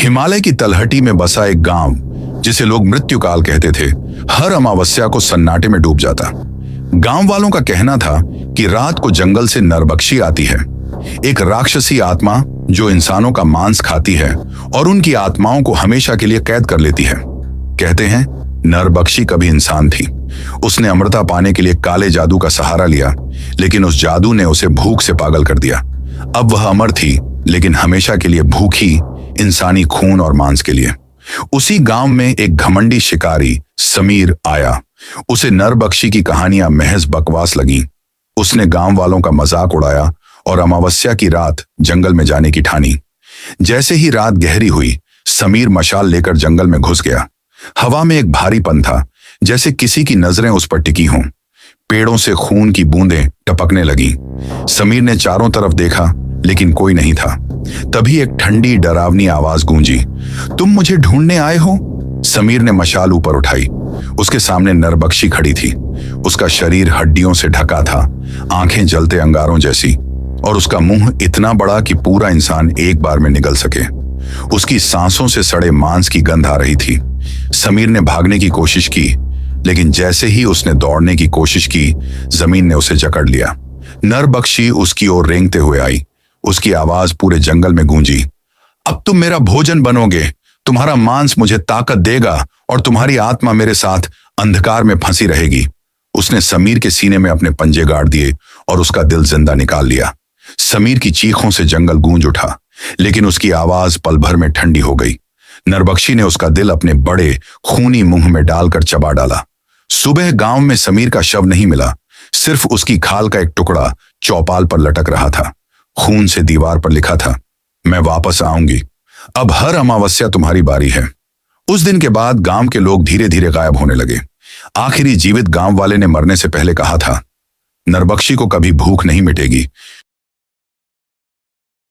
हिमालय की तलहटी में बसा एक गांव, जिसे लोग मृत्युकाल कहते थे, हर अमावस्या को सन्नाटे में डूब जाता। गांव वालों का कहना था कि रात को जंगल से नरबक्षी आती है, एक राक्षसी आत्मा जो इंसानों का मांस खाती है और उनकी आत्माओं को हमेशा के लिए कैद कर लेती है। कहते हैं नरबक्षी कभी इंसान थी। उसने अमृता पाने के लिए काले जादू का सहारा लिया, लेकिन उस जादू ने उसे भूख से पागल कर दिया। अब वह अमर थी, लेकिन हमेशा के लिए भूखी इंसानी खून और मांस के लिए। उसी गांव में एक घमंडी शिकारी समीर आया। उसे नरबक्षी की कहानियां महज बकवास लगी। उसने गांव वालों का मजाक उड़ाया और अमावस्या की रात जंगल में जाने की ठानी। जैसे ही रात गहरी हुई, समीर मशाल लेकर जंगल में घुस गया। हवा में एक भारीपन था, जैसे किसी की नजरें उस पर टिकी हों। पेड़ों से खून की बूंदें टपकने लगी। समीर ने चारों तरफ देखा, लेकिन कोई नहीं था। तभी एक ठंडी डरावनी आवाज गूंजी, तुम मुझे ढूंढने आए हो? समीर ने मशाल ऊपर उठाई। उसके सामने नरबक्षी खड़ी थी। उसका शरीर हड्डियों से ढका था, आंखें जलते अंगारों जैसी, और उसका मुंह इतना बड़ा कि पूरा इंसान एक बार में निगल सके। उसकी सांसों से सड़े मांस की गंध आ रही थी। समीर ने भागने की कोशिश की, लेकिन जैसे ही उसने दौड़ने की कोशिश की, जमीन ने उसे जकड़ लिया। नरबक्षी उसकी ओर रेंगते हुए आई। उसकी आवाज पूरे जंगल में गूंजी, अब तुम मेरा भोजन बनोगे। तुम्हारा मांस मुझे ताकत देगा और तुम्हारी आत्मा मेरे साथ अंधकार में फंसी रहेगी। उसने समीर के सीने में अपने पंजे गाड़ दिए और उसका दिल जिंदा निकाल लिया। समीर की चीखों से जंगल गूंज उठा, लेकिन उसकी आवाज पल भर में ठंडी हो गई। नरबक्षी ने उसका दिल अपने बड़े खूनी मुंह में डालकर चबा डाला। सुबह गांव में समीर का शव नहीं मिला, सिर्फ उसकी खाल का एक टुकड़ा चौपाल पर लटक रहा था। खून से दीवार पर लिखा था, मैं वापस आऊंगी, अब हर अमावस्या तुम्हारी बारी है। उस दिन के बाद गांव के लोग धीरे धीरे गायब होने लगे। आखिरी जीवित गांव वाले ने मरने से पहले कहा था, नरबक्षी को कभी भूख नहीं मिटेगी,